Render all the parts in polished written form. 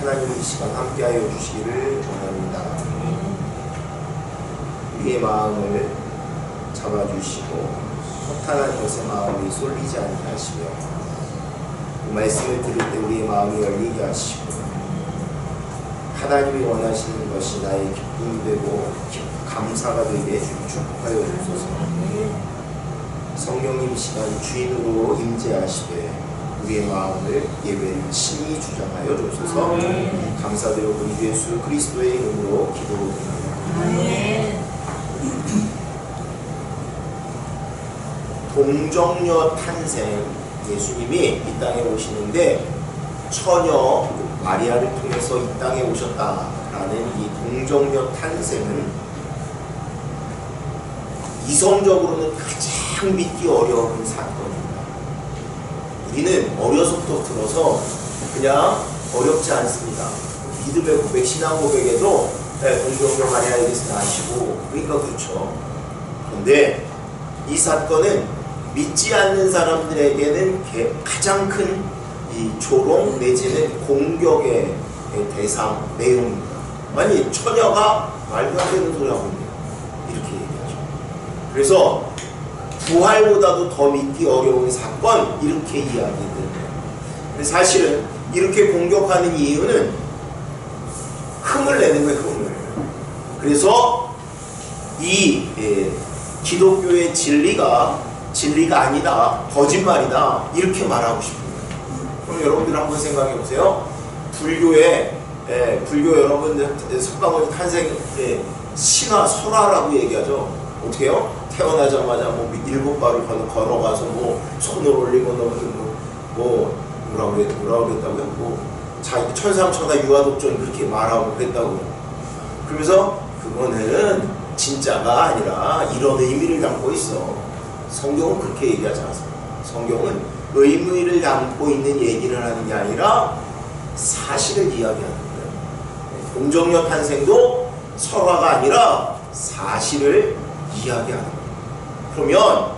하나님 이 시간 함께하여 주시기를 원합니다. 우리의 마음을 잡아주시고 허탄한 것에 마음이 쏠리지 않게 하시며 그 말씀을 들을 때 우리의 마음이 열리게 하시고 하나님이 원하시는 것이 나의 기쁨이 되고 감사가 되게 축복하여 주소서. 성령님 시간 주인으로 임재하시되 우리의 마음을 예배를 친히 주장하여 주소서. 감사드려 우리 예수 그리스도의 이름으로 기도드립니다. 동정녀 탄생, 예수님이 이 땅에 오시는데 처녀 마리아를 통해서 이 땅에 오셨다라는 이 동정녀 탄생은 이성적으로는 가장 믿기 어려운 사건입니다. 우리는 어려서부터 들어서 그냥 어렵지 않습니다. 믿음의 고백, 신앙 고백에도 동정녀 마리아에게서 나시고 그러니까 그렇죠. 그런데 이 사건은 믿지 않는 사람들에게는 가장 큰 이 조롱 내지는 공격의 대상 내용입니다. 아니 처녀가 말도 안 되는 소리 하고 있네요. 이렇게 얘기하죠. 그래서 부활보다도 더 믿기 어려운 사건 이렇게 이야기해요. 사실은 이렇게 공격하는 이유는 흠을 내는 거예요. 흠을. 그래서 이 기독교의 진리가 아니다, 거짓말이다 이렇게 말하고 싶습니다. 그럼 여러분들 한번 생각해 보세요. 불교 여러분들 석가모니 탄생 신화 설화라고 얘기하죠. 어떻게 해요? 태어나자마자 뭐 7발을 걸어가서 뭐 손을 올리고 뭐라고 그랬다고요? 뭐 자기 천상천하 유아독존 그렇게 말하고 그랬다고. 그러면서 그거는 진짜가 아니라 이런 의미를 담고 있어. 성경은 그렇게 얘기하지 않습니다. 성경은 의미를 담고 있는 얘기를 하는 게 아니라 사실을 이야기하는 거예요. 동정녀 탄생도 설화가 아니라 사실을 이야기하는 거예요. 그러면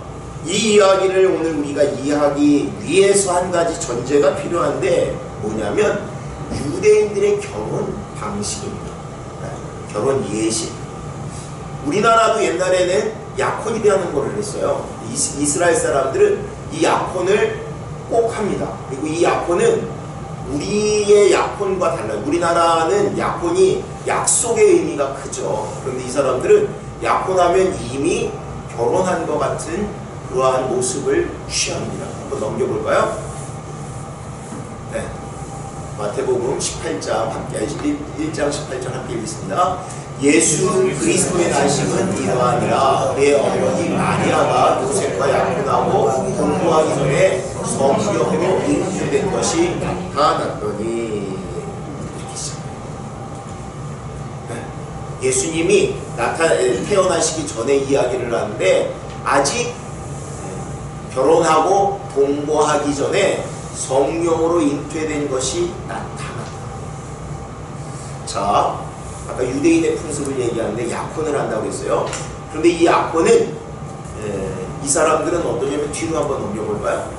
이 이야기를 오늘 우리가 이해하기 위해서 한 가지 전제가 필요한데 뭐냐면 유대인들의 결혼 방식입니다. 결혼 예식. 우리나라도 옛날에는 약혼이라는 걸 했어요. 이스라엘 사람들은 이 약혼을 꼭 합니다. 그리고 이 약혼은 우리의 약혼과 달라요. 우리나라는 약혼이 약속의 의미가 크죠. 그런데 이 사람들은 약혼하면 이미 결혼한 것 같은 그러한 모습을 취합니다. 한번 넘겨볼까요? 네. 마태복음 18장 함께 1장 18장 함께 읽겠습니다. 예수 그리스도의 나심은 이러하니라. 그의 어머니 마리아가 요셉과 약혼하고 동거하기 전에 성령으로 잉태된 것이 나타났더니. 예수님이 태어나시기 전에 이야기를 하는데 아직 결혼하고 동거하기 전에 성령으로 잉태된 것이 나타났다. 자, 아까 유대인의 풍습을 얘기하는데 약혼을 한다고 했어요. 그런데 이 약혼은 이 사람들은 어떠냐면 뒤로 한번 넘겨볼까요?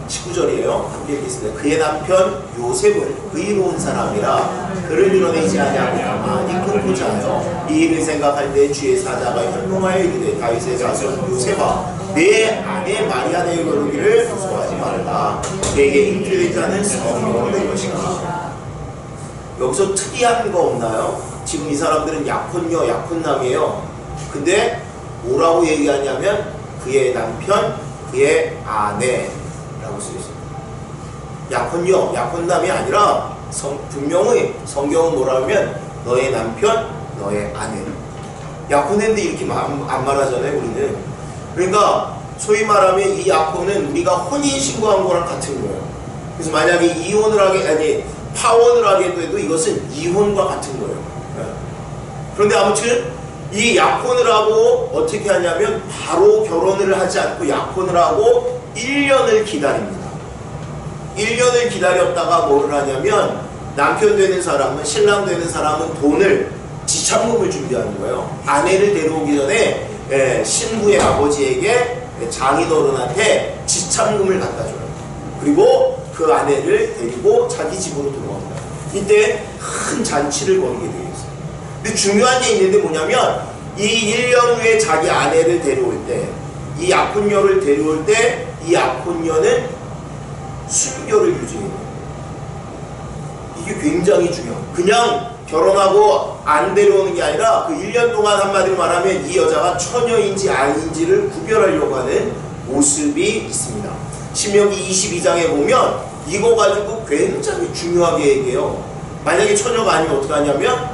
19절이에요. 함께 읽겠습니다. 그의 남편 요셉을 의로운 사람이라 그를 밀어내지 아니하고 가만히 끊고자 하여 이 일을 생각할 때 주의 사자가 현몽하여 이르되 다윗의 자손 요셉아 내 아내 마리아 내게 이르기를 소하지 말라. 내게 잉태된 자는 성령으로 된 것이다. 여기서 특이한 거 없나요? 지금 이 사람들은 약혼녀, 약혼남이에요. 근데 뭐라고 얘기하냐면 그의 남편, 그의 아내라고 쓰여있습니다. 약혼녀, 약혼남이 아니라 분명히 성경은 뭐라 하면 너의 남편, 너의 아내. 약혼했는데 이렇게 안 말하잖아요, 우리는. 그러니까 소위 말하면 이 약혼은 우리가 혼인신고한 거랑 같은 거예요. 그래서 만약에 파혼을 하게 돼도 이것은 이혼과 같은 거예요. 그런데 아무튼 이 약혼을 하고 어떻게 하냐면 바로 결혼을 하지 않고 약혼을 하고 1년을 기다립니다. 1년을 기다렸다가 뭐를 하냐면 남편 되는 사람은, 신랑 되는 사람은 돈을, 지참금을 준비하는 거예요. 아내를 데려오기 전에 신부의 아버지에게 장인어른한테 지참금을 갖다 줘요. 그리고 그 아내를 데리고 자기 집으로 들어옵니다. 이때 큰 잔치를 벌이게 되어 있어요. 근데 중요한 게 있는데 뭐냐면 이 1년 후에 자기 아내를 데려올 때, 이 약혼녀를 데려올 때 이 약혼녀는 순교를 유지해요. 이게 굉장히 중요해요. 그냥 결혼하고 안 데려오는 게 아니라 그 1년 동안 한마디로 말하면 이 여자가 처녀인지 아닌지를 구별하려고 하는 모습이 있습니다. 신명기 22장에 보면 이거 가지고 굉장히 중요하게 얘기해요. 만약에 처녀가 아니면 어떻게 하냐면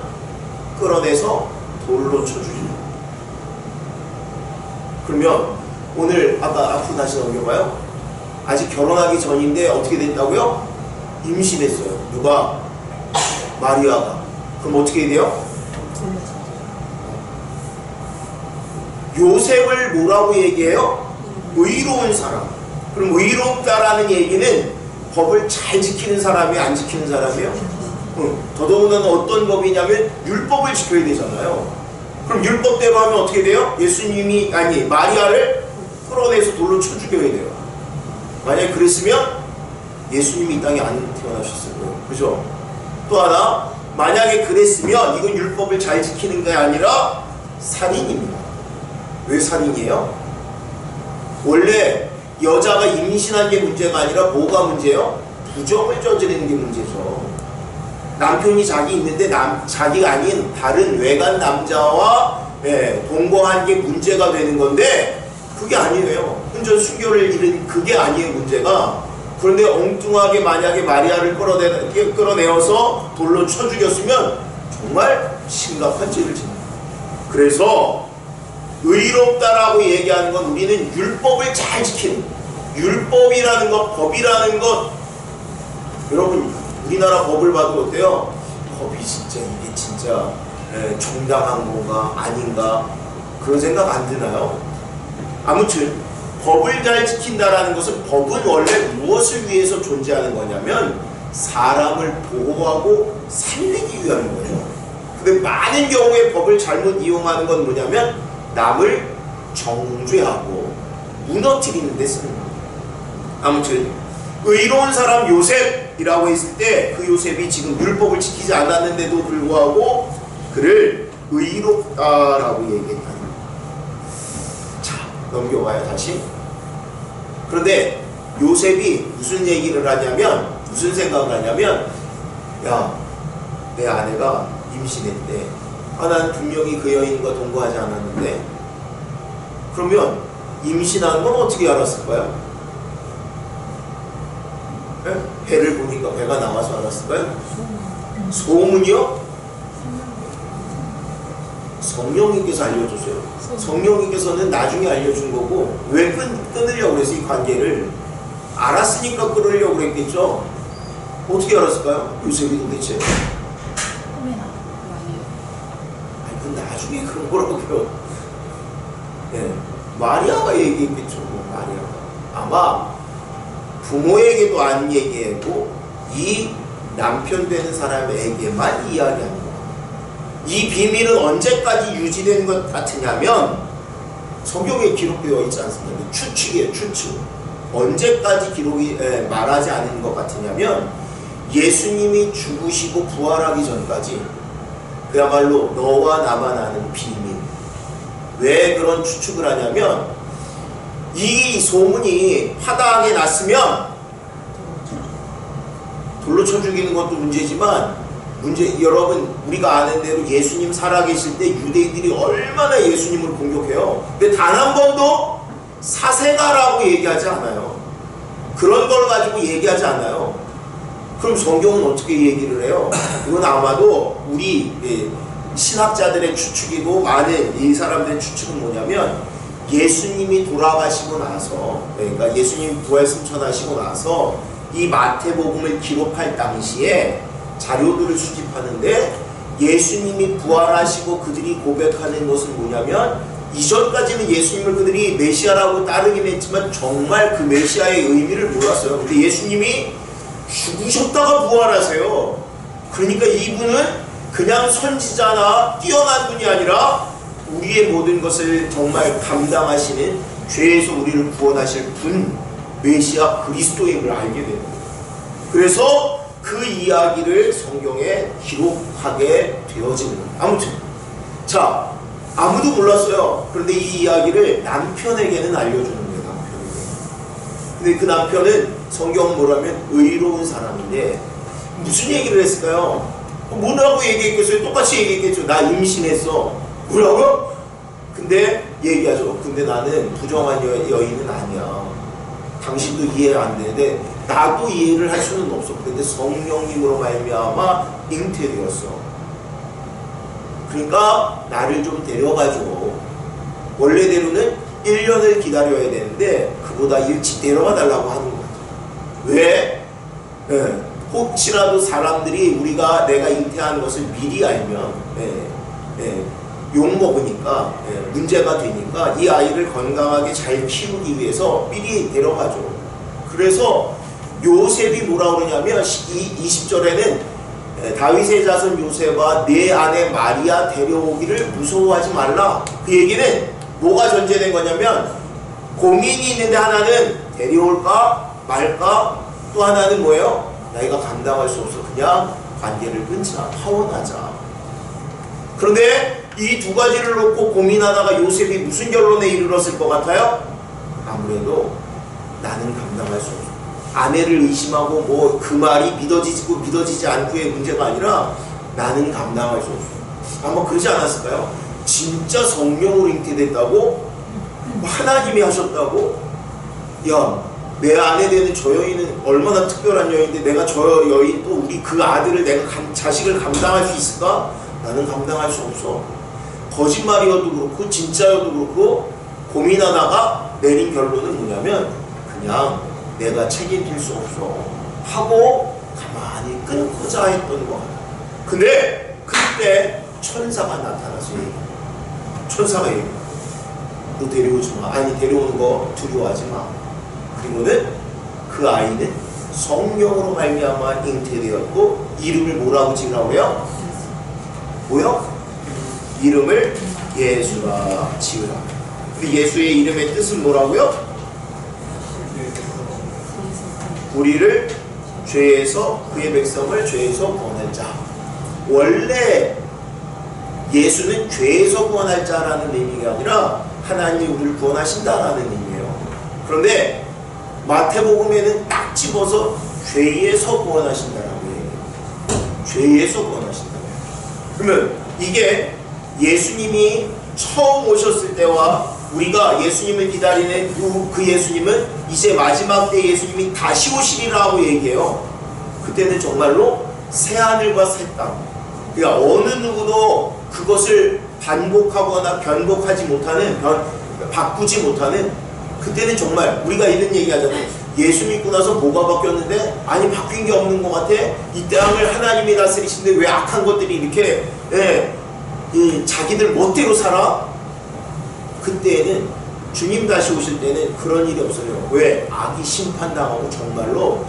끌어내서 돌로 쳐주죠. 그러면 오늘 앞으로 다시 넘겨봐요. 아직 결혼하기 전인데 어떻게 됐다고요? 임신했어요. 누가? 마리아가. 그럼 어떻게 돼요? 요셉을 뭐라고 얘기해요? 의로운 사람. 그럼 의롭다라는 얘기는 법을 잘 지키는 사람이 안 지키는 사람이에요? 더더군다나 어떤 법이냐면 율법을 지켜야 되잖아요. 그럼 율법대로 하면 어떻게 돼요? 예수님이 마리아를 끌어내서 돌로 쳐 죽여야 돼요. 만약에 그랬으면 예수님이 이 땅에 안 태어나셨을 거예요. 그죠? 또 하나, 만약에 그랬으면 이건 율법을 잘 지키는 게 아니라 살인입니다. 왜 살인이에요? 원래 여자가 임신한 게 문제가 아니라 뭐가 문제예요? 부정을 저지르는 게 문제죠. 남편이 자기 있는데 자기가 아닌 다른 외간 남자와 동거한 게 문제가 되는 건데 그게 아니에요. 혼전 순교를 잃은 그게 아니에요, 문제가. 그런데 엉뚱하게 만약에 마리아를 끌어내어서 돌로 쳐 죽였으면 정말 심각한 죄를 짓는 거예요. 그래서 의롭다라고 얘기하는 건 우리는 율법을 잘 지키는, 율법이라는 것, 법이라는 것, 여러분 우리나라 법을 봐도 어때요? 법이 진짜 이게 진짜 정당한 건가 아닌가 그런 생각 안 드나요? 아무튼 법을 잘 지킨다라는 것은, 법은 원래 무엇을 위해서 존재하는 거냐면 사람을 보호하고 살리기 위한 거죠. 근데 많은 경우에 법을 잘못 이용하는 건 뭐냐면 남을 정죄하고 무너뜨리는 데 쓰는 거예요. 아무튼 의로운 사람 요셉이라고 했을 때 그 요셉이 지금 율법을 지키지 않았는데도 불구하고 그를 의롭다라고 얘기했다. 자, 넘겨와요 다시. 그런데 요셉이 무슨 얘기를 하냐면, 무슨 생각을 하냐면, 야, 내 아내가 임신했대. 난 분명히 그 여인과 동거하지 않았는데. 그러면 임신한 건 어떻게 알았을까요? 배를 보니까 배가 나와서 알았을까요? 소문이요? 성령님께서 알려줬어요. 성령님께서는 나중에 알려준 거고, 왜 끊으려고 그랬어? 이 관계를 알았으니까 끊으려고 그랬겠죠. 어떻게 알았을까요? 요셉이 도대체. 아니, 그 나중에 그런 거라고요. 마리아가 얘기했겠죠. 마리아가 아마 부모에게도 안 얘기하고 이 남편 되는 사람에게만 이야기한 거예요. 이 비밀은 언제까지 유지된 것 같으냐면, 성경에 기록되어 있지 않습니까? 추측이에요, 추측. 언제까지 기록이 말하지 않은 것 같으냐면 예수님이 죽으시고 부활하기 전까지, 그야말로 너와 나만 아는 비밀. 왜 그런 추측을 하냐면, 이 소문이 화다하게 났으면 돌로 쳐 죽이는 것도 문제지만, 여러분 우리가 아는 대로 예수님 살아계실 때 유대인들이 얼마나 예수님을 공격해요. 근데 단 한 번도 사생아라고 얘기하지 않아요. 그런 걸 가지고 얘기하지 않아요. 그럼 성경은 어떻게 얘기를 해요? 이건 아마도 우리 신학자들의 추측이고, 많은 이 사람들의 추측은 뭐냐면, 예수님이 돌아가시고 나서, 그러니까 예수님이 부활 승천하시고 나서 이 마태복음을 기록할 당시에 자료들을 수집하는데, 예수님이 부활하시고 그들이 고백하는 것은 뭐냐면, 이전까지는 예수님을 그들이 메시아라고 따르긴 했지만 정말 그 메시아의 의미를 몰랐어요. 근데 예수님이 죽으셨다가 부활하세요. 그러니까 이분은 그냥 선지자나 뛰어난 분이 아니라 우리의 모든 것을 정말 감당하시는, 죄에서 우리를 구원하실 분, 메시아 그리스도임을 알게 되는 거예요. 그래서 그 이야기를 성경에 기록하게 되어지는 거예요. 아무튼 자, 아무도 몰랐어요. 그런데 이 이야기를 남편에게는 알려주는 거예요. 남편에게. 근데 그 남편은 성경 뭐라면 의로운 사람인데 무슨 얘기를 했을까요? 뭐라고 얘기했겠어요? 똑같이 얘기했겠죠. 나 임신했어. 뭐라고? 근데 얘기하죠. 근데 나는 부정한 여인은 아니야. 당신도 이해 안 되는데 나도 이해를 할 수는 없어. 근데 성령님으로 말미암아 잉태되었어. 그러니까 나를 좀 데려가줘. 원래대로는 1년을 기다려야 되는데 그보다 일찍 데려가 달라고 하는 거죠. 왜? 네. 혹시라도 사람들이 내가 잉태한 것을 미리 알면 욕먹으니까 문제가 되니까 이 아이를 건강하게 잘 키우기 위해서 미리 데려가죠. 그래서 요셉이 뭐라 그러냐면 20절에는 다윗의 자손 요셉아 내 아내 마리아 데려오기를 무서워하지 말라. 그 얘기는 뭐가 전제된 거냐면 고민이 있는데 하나는 데려올까 말까, 또 하나는 뭐예요? 나이가 감당할 수 없어. 그냥 관계를 끊자. 파혼하자. 그런데 이 두 가지를 놓고 고민하다가 요셉이 무슨 결론에 이르렀을 것 같아요? 아무래도 나는 감당할 수 없어. 아내를 의심하고 뭐 그 말이 믿어지고 믿어지지 않고의 문제가 아니라 나는 감당할 수 없어. 아마 그러지 않았을까요? 진짜 성령으로 잉태됐다고? 하나님이 하셨다고? 야, 내 아내 되는 저 여인은 얼마나 특별한 여인인데 내가 저 여인 또 우리 그 아들을 내가 자식을 감당할 수 있을까? 나는 감당할 수 없어. 거짓말이어도 그렇고 진짜여도 그렇고 고민하다가 내린 결론은 뭐냐면 그냥 내가 책임질 수 없어 하고 가만히 끊고자 했던 거. 근데 그때 천사가 나타나서 천사가 얘기해. 너 데려오지 마. 아니 데려오는 거 두려워하지 마. 그리고는 그 아이는 성령으로 말미암아 잉태되었고 이름을 뭐라고 지으라고요? 뭐요? 이름을 예수라 지으라. 그 예수의 이름의 뜻은 뭐라고요? 우리를 죄에서 그의 백성을 죄에서 구원할 자. 원래 예수는 죄에서 구원할 자라는 의미가 아니라 하나님이 우리를 구원하신다라는 의미예요. 그런데 마태복음에는 딱 집어서 죄에서 구원하신다라고 얘기해요. 죄에서 구원하신다. 그러면 이게 예수님이 처음 오셨을 때와 우리가 예수님을 기다리는 그 예수님은 이제 마지막 때 예수님이 다시 오시리라고 얘기해요. 그때는 정말로 새하늘과 새 땅. 그러니까 어느 누구도 그것을 반복하거나 변곡하지 못하는, 바꾸지 못하는, 그때는 정말 우리가 이런 얘기 하잖아요. 예수 믿고 나서 뭐가 바뀌었는데? 아니 바뀐 게 없는 것 같아. 이 땅을 하나님이 다스리시는데 왜 악한 것들이 이렇게 자기들 멋대로 살아? 그때는 주님 다시 오실 때는 그런 일이 없어요. 왜? 악이 심판당하고 정말로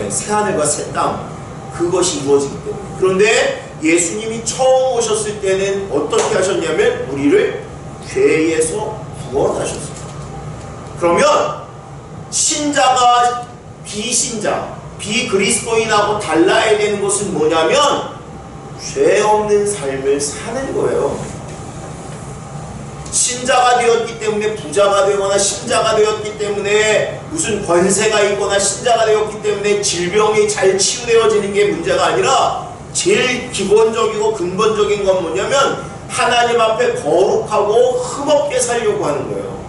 새하늘과 새 땅, 그것이 이루어지기 때문에. 그런데 예수님이 처음 오셨을 때는 어떻게 하셨냐면 우리를 죄에서 구원하셨어요. 그러면 신자가 비신자, 비그리스도인하고 달라야 되는 것은 뭐냐면 죄 없는 삶을 사는 거예요. 신자가 되었기 때문에 부자가 되거나 신자가 되었기 때문에 무슨 권세가 있거나 신자가 되었기 때문에 질병이 잘 치유되어지는 게 문제가 아니라 제일 기본적이고 근본적인 건 뭐냐면 하나님 앞에 거룩하고 흠없게 살려고 하는 거예요.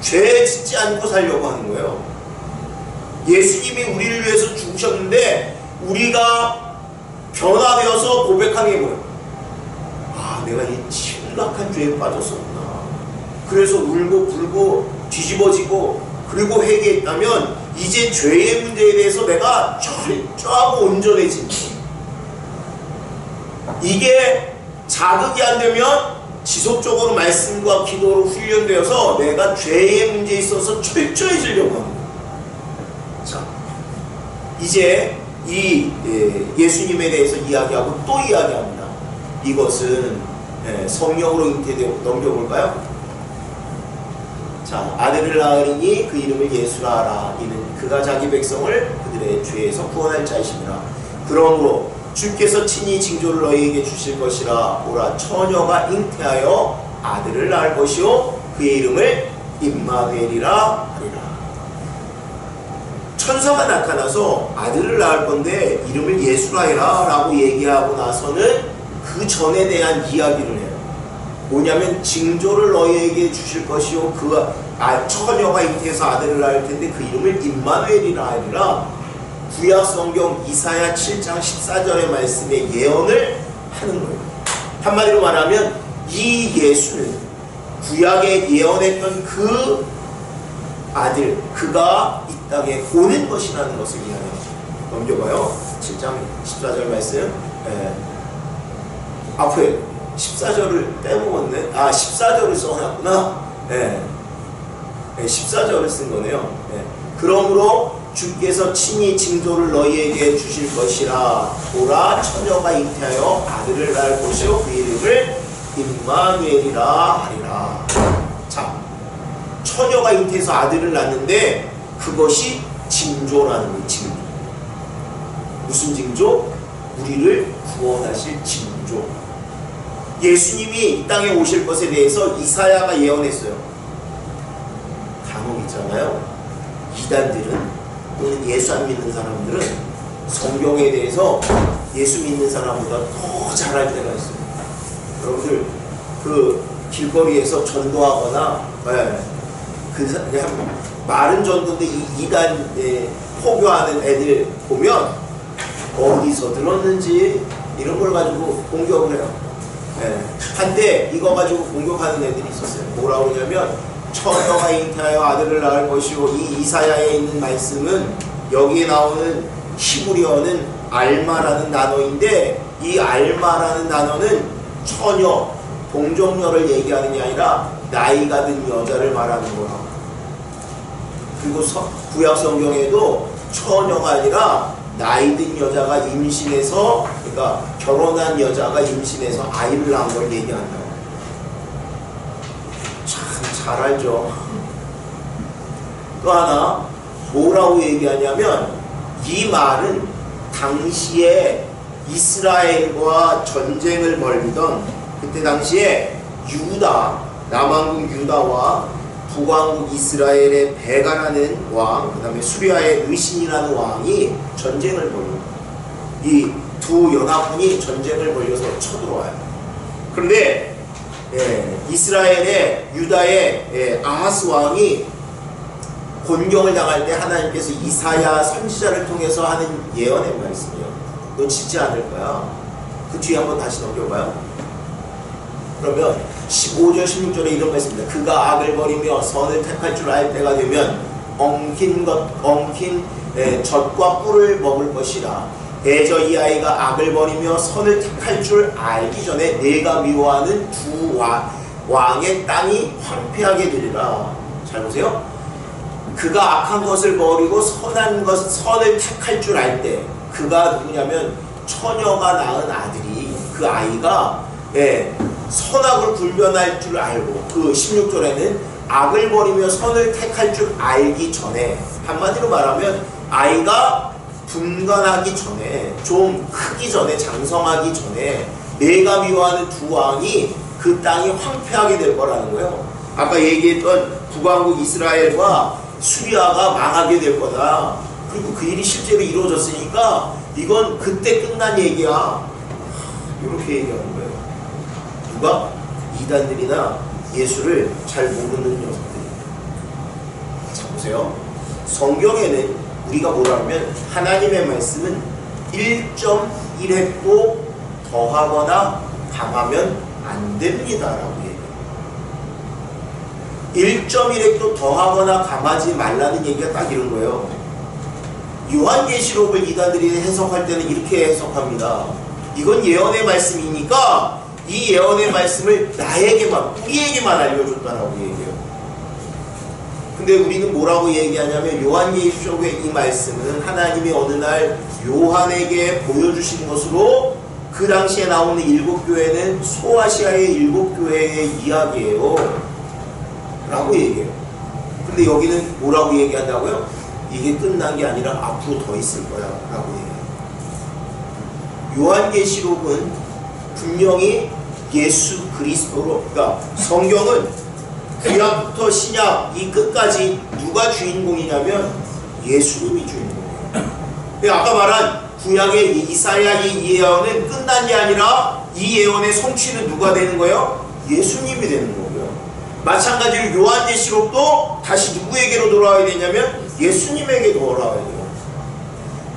죄 짓지 않고 살려고 하는 거예요. 예수님이 우리를 위해서 죽으셨는데 우리가 변화되어서 고백하는 게 뭐예요? 아, 내가 이 심각한 죄에 빠졌었구나. 그래서 울고 불고 뒤집어지고 그리고 회개했다면 이제 죄의 문제에 대해서 내가 철저하고 온전해진. 이게 자극이 안 되면 지속적으로 말씀과 기도로 훈련되어서 내가 죄의 문제에 있어서 철저해지려고 합니다. 자, 이제 이 예수님에 대해서 이야기하고 또 이야기합니다. 이것은 성령으로 잉태되어 넘겨볼까요? 자, 아들을 낳으리니 그 이름을 예수라 하라. 이는 그가 자기 백성을 그들의 죄에서 구원할 자이시니라. 그러므로 주께서 친히 징조를 너희에게 주실 것이라. 보라, 처녀가 잉태하여 아들을 낳을 것이요 그의 이름을 임마누엘이라 하리라. 천사가 나타나서 아들을 낳을 건데 이름을 예수라 해라 라고 얘기하고 나서는 그 전에 대한 이야기를 해요. 뭐냐면 징조를 너희에게 주실 것이요 그 처녀가 잉태해서 아들을 낳을 텐데 그 이름을 임마누엘이라 하리라. 구약 성경 이사야 7장 14절의 말씀에 예언을 하는 거예요. 한마디로 말하면 이 예수는 구약에 예언했던 그 아들, 그가 이 땅에 오는 것이라는 것을 이야기합니다. 넘겨봐요. 7장 14절 말씀. 앞에 14절을 빼먹었네. 14절을 써놨구나. 14절을 쓴 거네요. 그러므로 주께서 친히 징조를 너희에게 주실 것이라. 보라, 처녀가 잉태하여 아들을 낳을 것이요 그 이름을 임마누엘이라 하리라. 자, 처녀가 잉태해서 아들을 낳는데 그것이 징조라는 거예요. 징조. 무슨 징조? 우리를 구원하실 징조. 예수님이 이 땅에 오실 것에 대해서 이사야가 예언했어요. 간혹 있잖아요. 이단들은 또는 예수 안 믿는 사람들은 성경에 대해서 예수 믿는 사람보다 더 잘할 때가 있어요. 여러분들 그 길거리에서 전도하거나 그냥 말은 전도인데 이단 포교하는 애들 보면 어디서 들었는지 이런 걸 가지고 공격을 해요. 한때 이거 가지고 공격하는 애들이 있었어요. 뭐라고 그러냐면 처녀가 잉태하여 아들을 낳을 것이고 이 이사야에 있는 말씀은 여기에 나오는 히브리어는 알마라는 단어인데 이 알마라는 단어는 처녀, 동정녀를 얘기하는 게 아니라 나이가 든 여자를 말하는 거야. 그리고 구약 성경에도 처녀가 아니라 나이 든 여자가 임신해서, 그러니까 결혼한 여자가 임신해서 아이를 낳은 걸 얘기한다. 참 잘 알죠. 또 하나 뭐라고 얘기하냐면 이 말은 당시에 이스라엘과 전쟁을 벌이던 그때 당시에 유다, 남왕국 유다와 북왕국 이스라엘의 베가라는 왕, 그 다음에 수리아의 의신이라는 왕이 전쟁을 벌여요. 이 두 연합군이 전쟁을 벌여서 쳐들어와요. 그런데 이스라엘의 유다의 아하스 왕이 곤경을 당할 때 하나님께서 이사야 선지자를 통해서 하는 예언의 말씀이에요. 너 짓지 않을 거야. 그 뒤에 한번 다시 넘겨봐요. 그러면 15절 16절에 이런 말씀입니다. 그가 악을 버리며 선을 택할 줄 알 때가 되면 엉킨 젖과 꿀을 먹을 것이라. 대저 이 아이가 악을 버리며 선을 택할 줄 알기 전에 내가 미워하는 두 왕의 땅이 황폐하게 되리라. 잘 보세요. 그가 악한 것을 버리고 선을 택할 줄 알 때, 그가 누구냐면 처녀가 낳은 아들이, 그 아이가 선악을 분별할 줄 알고, 그 16절에는 악을 버리며 선을 택할 줄 알기 전에, 한마디로 말하면 아이가 분간하기 전에, 좀 크기 전에, 장성하기 전에 내가 미워하는 두 왕이 그 땅이 황폐하게 될 거라는 거예요. 아까 얘기했던 북왕국 이스라엘과 수리아가 망하게 될 거다. 그리고 그 일이 실제로 이루어졌으니까 이건 그때 끝난 얘기야. 이렇게 얘기하는 거예요. 누가? 이단들이나 예수를 잘 모르는 녀석들이. 자, 보세요. 성경에는 우리가 뭐라면 하나님의 말씀은 1.1획도 더하거나 감하면 안 됩니다 라고 얘기해요. 1.1획도 더하거나 감하지 말라는 얘기가 딱 이런 거예요. 요한계시록을 이단들이 해석할 때는 이렇게 해석합니다. 이건 예언의 말씀이니까 이 예언의 말씀을 나에게만, 우리에게만 알려줬다라고 얘기해요. 근데 우리는 뭐라고 얘기하냐면 요한계시록의 이 말씀은 하나님이 어느 날 요한에게 보여주신 것으로 그 당시에 나오는 7교회는 소아시아의 7교회의 이야기예요 라고 얘기해요. 근데 여기는 뭐라고 얘기한다고요? 이게 끝난 게 아니라 앞으로 더 있을 거야 라고 얘기해요. 요한계시록은 분명히 예수 그리스도로, 그러니까 성경은 구약부터 신약 이 끝까지 누가 주인공이냐면 예수님이 주인공이에요. 아까 말한 구약의 이사야의 이 예언은 끝난 게 아니라 이 예언의 성취는 누가 되는 거예요? 예수님이 되는 거고요. 마찬가지로 요한계시록도 다시 누구에게로 돌아와야 되냐면 예수님에게 돌아와야 돼요.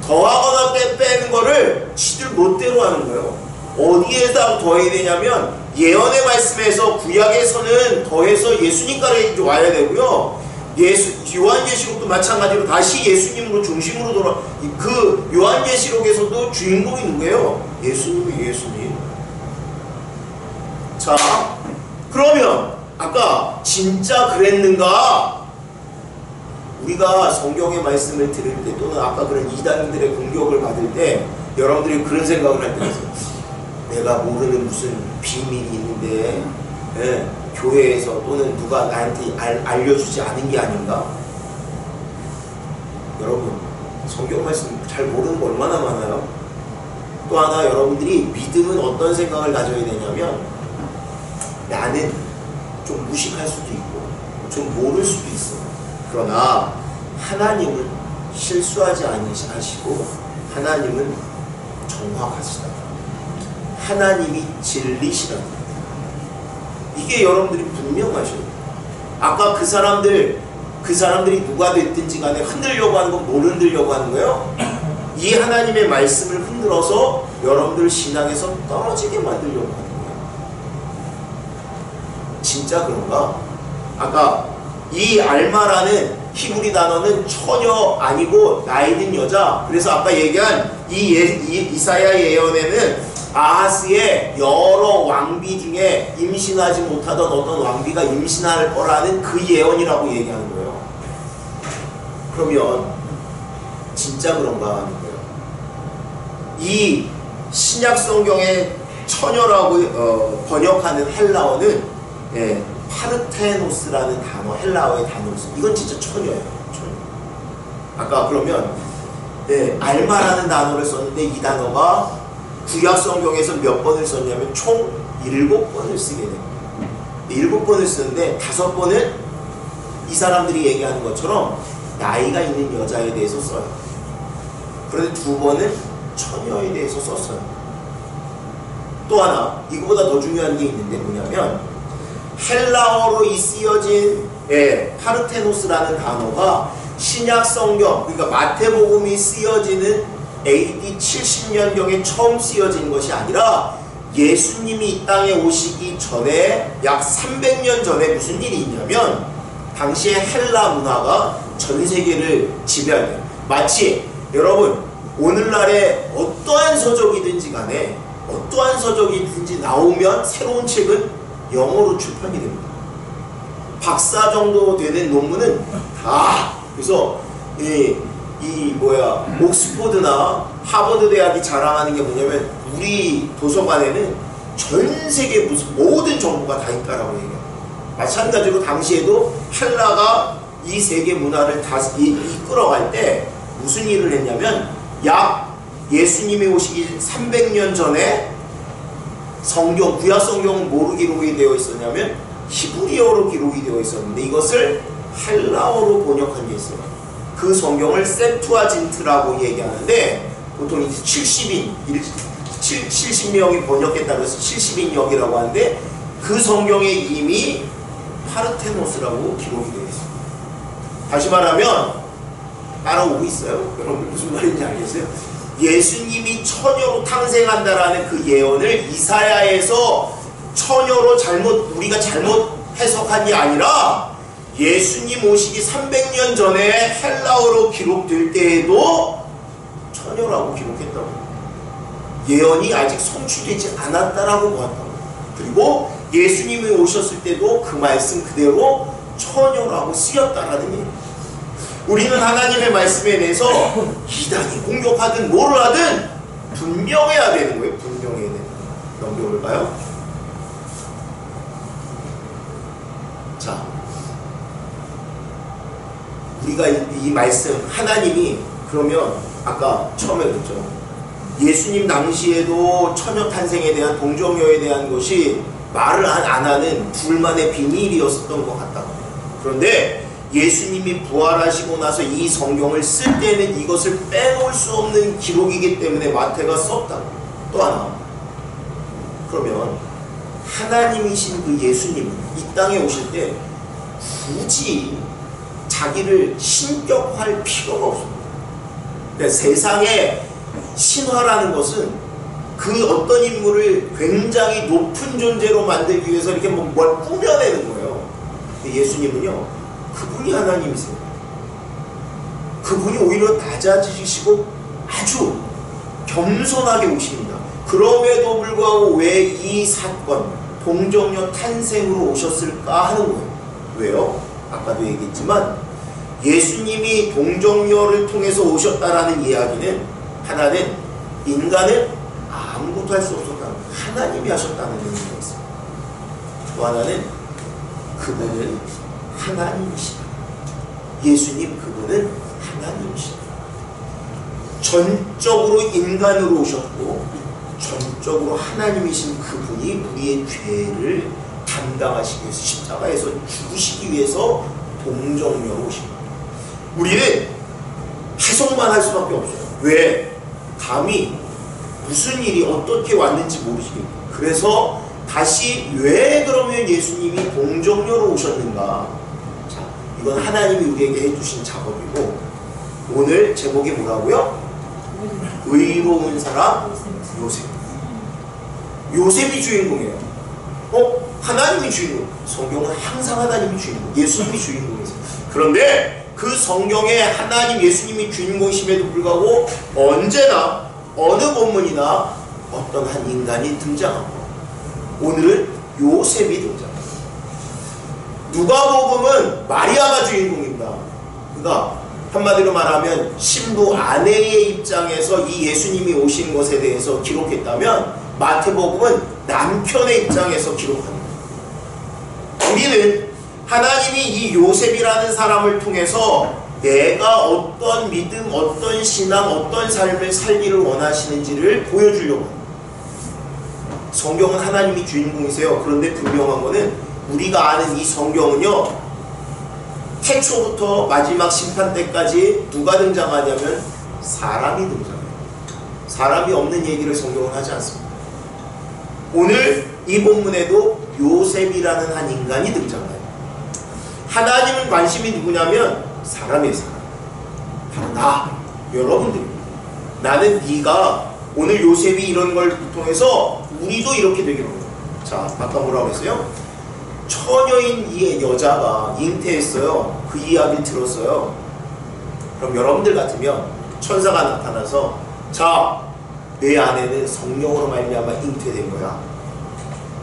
더하거나 빼는 거를 지들 멋대로 하는 거예요. 어디에다 더해야 되냐면 예언의 말씀에서 구약에서는 더해서 예수님까지 와야 되고요. 요한계시록도 마찬가지로 다시 예수님으로 중심으로 돌아. 그 요한계시록에서도 주인공이 누구예요? 예수님이 예수님. 자, 그러면 아까 진짜 그랬는가? 우리가 성경의 말씀을 들을 때 또는 아까 그런 이단들의 공격을 받을 때 여러분들이 그런 생각을 할 때 있어요. 내가 모르는 무슨 비밀이 있는데 교회에서 또는 누가 나한테 알려주지 않은 게 아닌가? 여러분 성경 말씀 잘 모르는 거 얼마나 많아요? 또 하나 여러분들이 믿음은 어떤 생각을 가져야 되냐면 나는 좀 무식할 수도 있고 좀 모를 수도 있어. 그러나 하나님은 실수하지 않으시고 하나님은 정확하시다. 하나님이 진리시다. 이게 여러분들이 분명하셔야 돼요. 아까 그 사람들이 누가 됐든지 간에 흔들려고 하는 건 뭘 흔들려고 하는 거예요? 이 하나님의 말씀을 흔들어서 여러분들 신앙에서 떨어지게 만들려고 하는 거예요. 진짜 그런가? 아까 이 알마라는 히브리 단어는 처녀 아니고 나이 든 여자. 그래서 아까 얘기한 이사야 예언에는 아하스의 여러 왕비 중에 임신하지 못하던 어떤 왕비가 임신할 거라는 그 예언이라고 얘기하는 거예요. 그러면 진짜 그런가 하는 거예요. 이 신약 성경의 처녀라고 번역하는 헬라어는 파르테노스라는 단어, 헬라어의 단어였어요. 이건 진짜 처녀예요. 처녀. 아까 그러면 알마라는 단어를 썼는데 이 단어가 구약 성경에서 몇 번을 썼냐면 총 7번을 쓰게 됩니다. 7번을 쓰는데 5번은 이 사람들이 얘기하는 것처럼 나이가 있는 여자에 대해서 써요. 그런데 2번은 처녀에 대해서 썼어요. 또 하나 이거보다 더 중요한 게 있는데 뭐냐면 헬라어로 이 쓰여진 파르테노스라는 단어가 신약 성경, 그러니까 마태복음이 쓰여지는 AD 70년경에 처음 쓰여진 것이 아니라 예수님이 이 땅에 오시기 전에 약 300년 전에 무슨 일이 있냐면 당시에 헬라 문화가 전 세계를 지배하는, 마치 여러분 오늘날에 어떠한 서적이든지 간에 어떠한 서적이든지 나오면 새로운 책은 영어로 출판이 됩니다. 박사 정도 되는 논문은 다, 그래서 옥스포드나 하버드 대학이 자랑하는 게 뭐냐면 우리 도서관에는 전 세계 무슨 모든 정보가 다 있다라고 얘기해요. 마찬가지로 당시에도 헬라가 이 세계 문화를 다 이끌어갈 때 무슨 일을 했냐면 약 예수님이 오시기 300년 전에 성경, 구약 성경은 뭐로 기록이 되어 있었냐면 히브리어로 기록이 되어 있었는데 이것을 헬라어로 번역한 게 있어요. 그 성경을 셉투아진트라고 얘기하는데 보통 이제 70명이 번역했다고 해서 70인역이라고 하는데 그 성경에 이미 파르테노스라고 기록이 되어 있어요. 다시 말하면 따라오고 있어요. 여러분 무슨 말인지 알겠어요? 예수님이 처녀로 탄생한다라는 그 예언을 이사야에서 처녀로 우리가 잘못 해석한 게 아니라 예수님 오시기 300년 전에 헬라어로 기록될 때에도 처녀라고 기록했다고. 예언이 아직 성취되지 않았다라고 보았다고. 그리고 예수님이 오셨을 때도 그 말씀 그대로 처녀라고 쓰였다라는 얘기예요. 우리는 하나님의 말씀에 대해서 이단이 공격하든 뭐를 하든 분명해야 되는 거예요. 분명해야 되는 거예요. 넘겨볼까요? 자, 우리가 이 말씀 하나님이 그러면 아까 처음에 그랬죠. 예수님 당시에도 처녀 탄생에 대한 동정녀에 대한 것이 말을 안 하는 둘만의 비밀이었던 것 같다. 그런데 예수님이 부활하시고 나서 이 성경을 쓸 때는 이것을 빼놓을 수 없는 기록이기 때문에 마태가 썼다. 또 하나, 그러면 하나님이신 그 예수님은 이 땅에 오실 때 굳이 자기를 신격화할 필요가 없습니다. 그러니까 세상에 신화라는 것은 그 어떤 인물을 굉장히 높은 존재로 만들기 위해서 이렇게 뭘 꾸며내는 거예요. 예수님은요, 그분이 하나님이세요. 그분이 오히려 낮아지시고 아주 겸손하게 오십니다. 그럼에도 불구하고 왜 이 사건, 동정녀 탄생으로 오셨을까 하는 거예요. 왜요? 아까도 얘기했지만 예수님이 동정녀를 통해서 오셨다라는 이야기는 하나는 인간은 아무것도 할 수 없었다. 하나님이 하셨다는 의미가 있어요. 또 하나는 그분은 하나님이시다. 예수님 그분은 하나님이시다. 전적으로 인간으로 오셨고 전적으로 하나님이신 그분이 우리의 죄를 담당하시기 위해서 십자가에서 죽으시기 위해서 동정녀로 오신 겁니다. 우리는 해석만 할 수밖에 없어요. 왜? 감히 무슨 일이 어떻게 왔는지 모르시겠고, 그래서 다시 왜 그러면 예수님이 동정녀로 오셨는가? 자, 이건 하나님이 우리에게 해주신 작업이고, 오늘 제목이 뭐라고요? 의로운 사람 요셉. 요셉이 주인공이에요. 하나님이 주인공. 성경은 항상 하나님이 주인공, 예수님이 주인공이세요. 그런데 그 성경에 하나님 예수님이 주인공이심에도 불구하고 언제나 어느 본문이나 어떤 한 인간이 등장하고, 오늘은 요셉이 등장합니다. 누가복음은 마리아가 주인공입니다. 그러니까 한마디로 말하면 신부 아내의 입장에서 이 예수님이 오신 것에 대해서 기록했다면, 마태복음은 남편의 입장에서 기록합니다. 우리는 하나님이 이 요셉이라는 사람을 통해서 내가 어떤 믿음, 어떤 신앙, 어떤 삶을 살기를 원하시는지를 보여주려고 합니다. 성경은 하나님이 주인공이세요. 그런데 분명한 것은 우리가 아는 이 성경은요, 태초부터 마지막 심판 때까지 누가 등장하냐면 사람이 등장해요. 사람이 없는 얘기를 성경은 하지 않습니다. 오늘 이 본문에도 요셉이라는 한 인간이 등장해요. 하나님은 관심이 누구냐면 사람이에요. 사람. 바로 나, 여러분들입니다. 나는 네가 오늘 요셉이 이런 걸 통해서 우리도 이렇게 되기로 해요. 자, 아까 뭐라고 했어요? 처녀인 이 여자가 잉태했어요. 그 이야기를 들었어요. 그럼 여러분들 같으면 천사가 나타나서, 자, 내 아내는 성령으로 말미암아 잉태된 거야.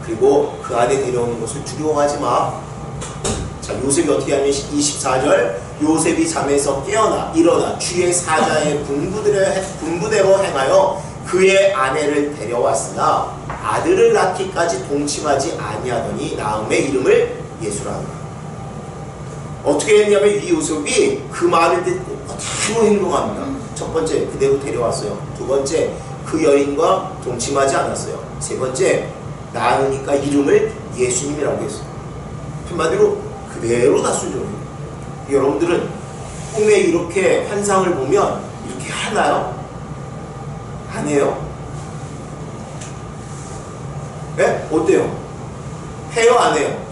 그리고 그 안에 데려오는 것을 두려워하지 마. 자, 요셉이 어떻게 하면 24절, 요셉이 잠에서 깨어나 일어나 주의 사자의 분부대로 행하여 그의 아내를 데려왔으나 아들을 낳기까지 동침하지 아니하더니 낳음의 이름을 예수라 하더라. 어떻게 했냐면 이 요셉이 그 말을 듣고 그대로 행동합니다. 첫 번째, 그대로 데려왔어요. 두 번째, 그 여인과 동침하지 않았어요. 세 번째, 낳으니까 이름을 예수님이라고 했어요. 한마디로 그대로 다 순종해요. 여러분들은 꿈에 이렇게 환상을 보면 이렇게 하나요? 안 해요? 네? 어때요? 해요? 안 해요?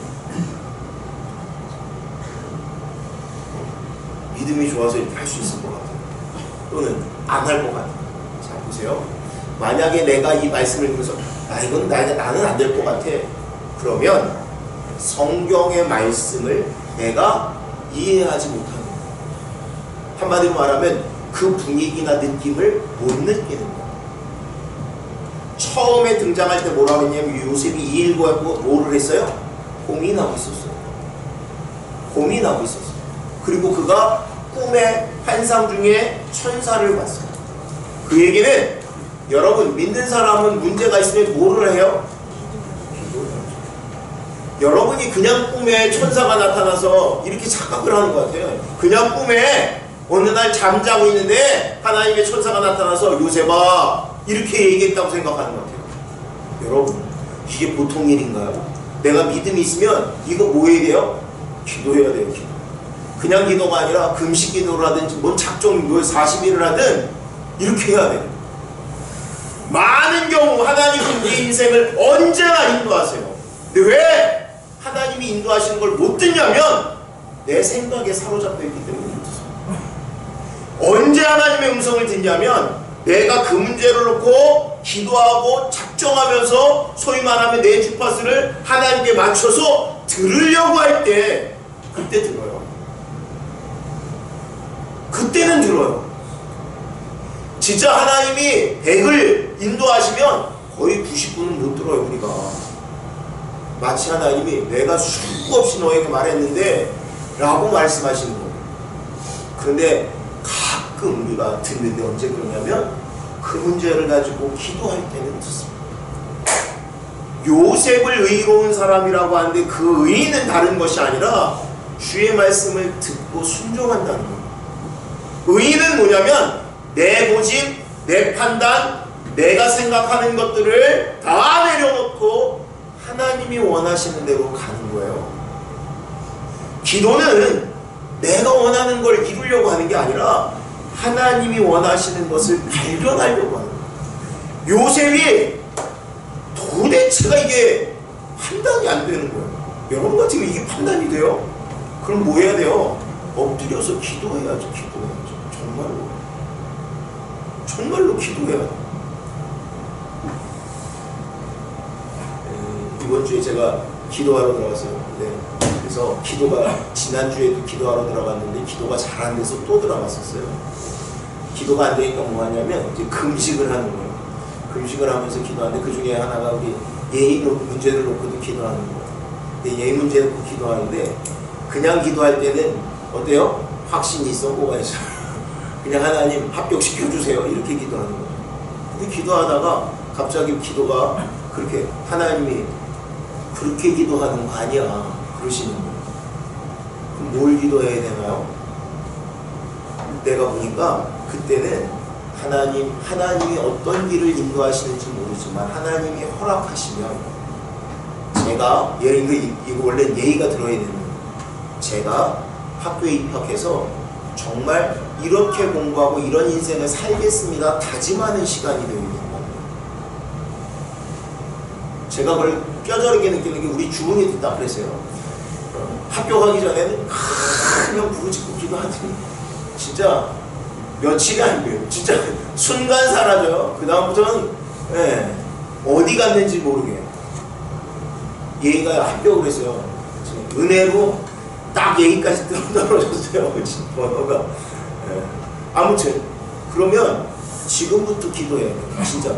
믿음이 좋아서 이렇게 할 수 있을 것 같아요. 또는 안 할 것 같아요. 자, 보세요. 만약에 내가 이 말씀을 들으면서 이건 나는 안 될 것 같아. 그러면 성경의 말씀을 내가 이해하지 못하는 거예요. 한마디로 말하면 그 분위기나 느낌을 못 느끼는 거예요. 처음에 등장할 때 뭐라고 했냐면 요셉이 이 일과 뭐를 했어요? 고민하고 있었어요. 고민하고 있었어요. 그리고 그가 꿈의 환상 중에 천사를 봤어요. 그 얘기는 여러분, 믿는 사람은 문제가 있으면 뭐를 해요? 기도를 하죠. 여러분이 그냥 꿈에 천사가 나타나서 이렇게 착각을 하는 것 같아요. 그냥 꿈에 어느 날 잠자고 있는데 하나님의 천사가 나타나서 요셉아 이렇게 얘기했다고 생각하는 것 같아요. 여러분, 이게 보통 일인가요? 내가 믿음이 있으면 이거 뭐 해야 돼요? 기도해야 돼요. 기도. 그냥 기도가 아니라 금식 기도를 하든지 뭔 작정 40일을 하든 이렇게 해야 돼요. 많은 경우 하나님은 우리 인생을 언제나 인도하세요. 근데 왜 하나님이 인도하시는 걸 못 듣냐면 내 생각에 사로잡혀 있기 때문에 못 듣어요. 언제 하나님의 음성을 듣냐면 내가 그 문제를 놓고 기도하고 작정하면서 소위 말하면 내 주파수를 하나님께 맞춰서 들으려고 할 때 그때 들어요. 그때는 들어요. 진짜 하나님이 100을 인도하시면 거의 90분은 못 들어요. 우리가 마치 하나님이 내가 수고 없이 너에게 말했는데 라고 말씀하시는 거예요. 그런데 가끔 우리가 듣는데 언제 그러냐면 그 문제를 가지고 기도할 때는 듣습니다. 요셉을 의로운 사람이라고 하는데 그 의는 다른 것이 아니라 주의 말씀을 듣고 순종한다는 거예요. 의는 뭐냐면 내 고집, 내 판단, 내가 생각하는 것들을 다 내려놓고 하나님이 원하시는 대로 가는 거예요. 기도는 내가 원하는 걸 이루려고 하는 게 아니라 하나님이 원하시는 것을 발견하려고 하는 거예요. 요셉이 도대체가 이게 판단이 안 되는 거예요. 여러분 같으면 이게 판단이 돼요? 그럼 뭐 해야 돼요? 엎드려서 기도해야죠. 기도해야죠. 정말로 기도해야 돼요. 이번 주에 제가 기도하러 들어갔어요. 네. 그래서 기도가 지난주에도 기도하러 들어갔는데 기도가 잘 안 돼서 또 들어갔었어요. 기도가 안 되니까 뭐 하냐면 이제 금식을 하는 거예요. 금식을 하면서 기도하는데 그 중에 하나가 우리 예의 문제를 놓고도 기도하는 거예요. 근데 예의 문제 놓고 기도하는데 그냥 기도할 때는 어때요? 확신이 있어? 뭐가 있어요? 그냥 하나님 합격시켜주세요. 이렇게 기도하는 거예요. 근데 기도하다가 갑자기 기도가 그렇게 하나님이 그렇게 기도하는 거 아니야 그러시는 거예요. 그럼 뭘 기도해야 되나요? 내가 보니까 그때는 하나님이 어떤 길을 인도하시는지 모르지만 하나님이 허락하시면 제가 이거 원래 예의가 들어야 되는 거예요. 제가 학교에 입학해서 정말 이렇게 공부하고 이런 인생을 살겠습니다 다짐하는 시간이 되어 있는 거예요. 제가 그걸 뼈저리게 느끼는 게 우리 주문이 딱 그랬어요. 학교 가기 전에는 그냥 부르짖고 기도하더니 진짜 며칠이 아니고요. 진짜 순간 사라져요. 그 다음부터는 어디 갔는지 모르게 예의가 합격을 했어요. 은혜로 딱 예의까지 떨어졌어요. 번호가. 아무튼 그러면 지금부터 기도해야 돼요. 진짜로.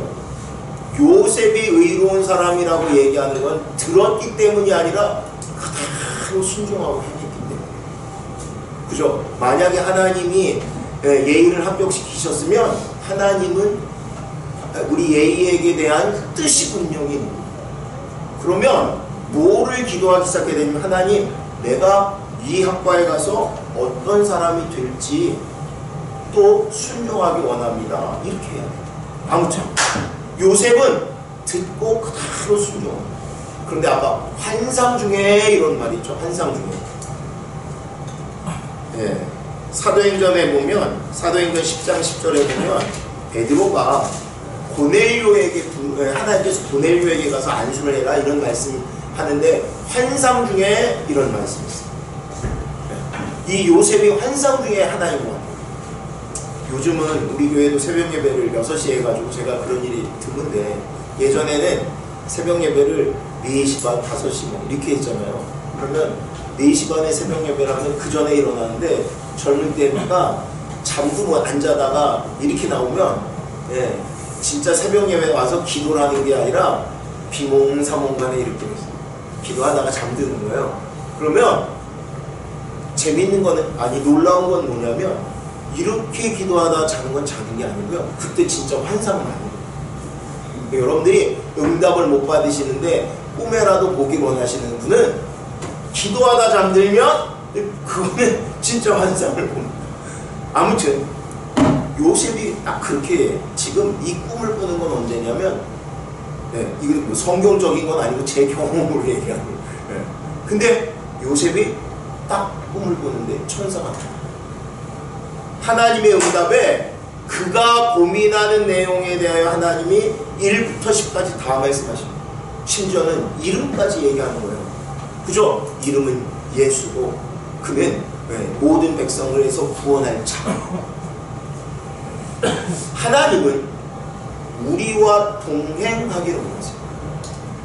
요셉이 의로운 사람이라고 얘기하는 건 들었기 때문이 아니라 그대로 순종하고 했기 때문에. 그죠? 만약에 하나님이 예의를 합격시키셨으면 하나님은 우리 예의에게 대한 뜻이 분명히 있는 거예요. 그러면 뭐를 기도하기 시작하게 되면 하나님 내가 이 학과에 가서 어떤 사람이 될지 또 순종하기 원합니다. 이렇게 해야 돼요. 아무튼 요셉은 듣고 그대로 순종합니다. 그런데 아까 환상 중에 이런 말이 있죠. 환상 중에. 네. 사도행전에 보면 사도행전 10장 10절에 보면 베드로가 하나님께서 고넬료에게 가서 안수를 해라 이런 말씀 하는데 환상 중에 이런 말씀이 있어요. 이 요셉이 환상 중에 하나인 것 같아요. 요즘은 우리 교회도 새벽 예배를 6시에 해가지고 제가 그런 일이 드문데 예전에는 새벽 예배를 4시 반, 5시 뭐 이렇게 했잖아요. 그러면 4시 반에 새벽 예배를 하면 그 전에 일어나는데 젊을 때니까 잠도 안 자다가 이렇게 나오면 진짜 새벽 예배 와서 기도를 하는 게 아니라 비몽사몽간에 이렇게 기도하다가 잠드는 거예요. 그러면 재밌는 거는 놀라운 건 뭐냐면 이렇게 기도하다 자는 건 자는 게 아니고요. 그때 진짜 환상을 하는 거예요. 여러분들이 응답을 못 받으시는데 꿈에라도 보길 원하시는 분은 기도하다 잠들면 그거는 진짜 환상을 봅니다. 아무튼 요셉이 딱 그렇게 지금 이 꿈을 꾸는 건 언제냐면, 네, 이거 뭐 성경적인 건 아니고 제 경험으로 얘기하는 거예요. 네. 근데 요셉이 딱 꿈을 꾸는데 천사가 하나님의 응답에 그가 고민하는 내용에 대하여 하나님이 1부터 10까지 다 말씀하십니다. 심지어는 이름까지 얘기하는 거예요. 그죠? 이름은 예수고 그는 모든 백성을 해서 구원할 자. 하나님은 우리와 동행하기로 하세요.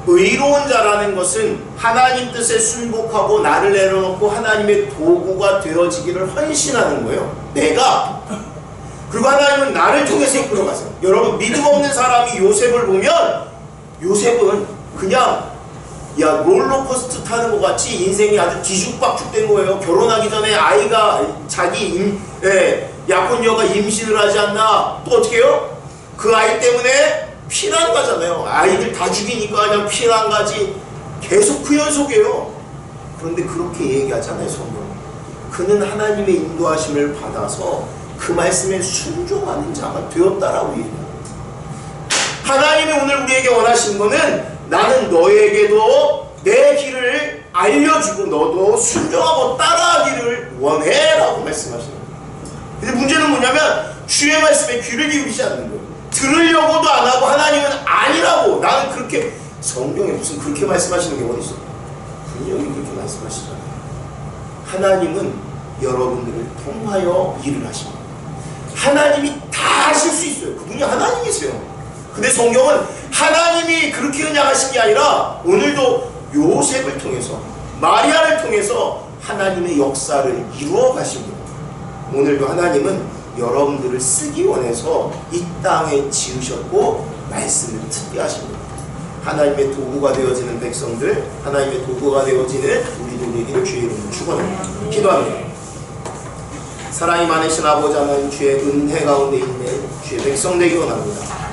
의로운 자라는 것은 하나님 뜻에 순복하고 나를 내려놓고 하나님의 도구가 되어지기를 헌신하는 거예요. 내가. 그리고 하나님은 나를 통해서 이끌어가세요. 여러분, 믿음 없는 사람이 요셉을 보면 요셉은 그냥 롤러코스터 타는 것 같이 인생이 아주 뒤죽박죽된 거예요. 결혼하기 전에 아이가 자기 약혼녀가 임신을 하지 않나, 또 어떻게 해요? 그 아이 때문에 피난 가잖아요. 아이들 다 죽이니까 그냥 피난 가지. 계속 그 연속이에요. 그런데 그렇게 얘기하잖아요, 성경. 그는 하나님의 인도하심을 받아서 그 말씀에 순종하는 자가 되었다라고 얘기해요. 하나님이 오늘 우리에게 원하신 거는 나는 너에게도 내 길을 알려주고 너도 순종하고 따라하기를 원해라고 말씀하시는 거예요. 근데 문제는 뭐냐면 주의 말씀에 귀를 기울이지 않는 거예요. 들으려고도 안 하고 하나님은 아니라고. 나는 그렇게, 성경에 무슨 그렇게 말씀하시는 게 어디 있어? 분명히 그렇게 말씀하시잖아요. 하나님은 여러분들을 통하여 일을 하십니다. 하나님이 다 하실 수 있어요. 그분이 하나님이세요. 근데 성경은 하나님이 그렇게 그냥 하신 게 아니라 오늘도 요셉을 통해서, 마리아를 통해서 하나님의 역사를 이루어 가십니다. 오늘도 하나님은 여러분들을 쓰기 원해서 이 땅에 지으셨고 말씀을 듣게 하십니다. 하나님의 도구가 되어지는 백성들, 하나님의 도구가 되어지는 우리도 되기를 주의 이름으로 축원합니다. 기도합니다. 사랑이 많으신 아버지 하나님, 주의 은혜 가운데 있는 주의 백성 되기 원합니다.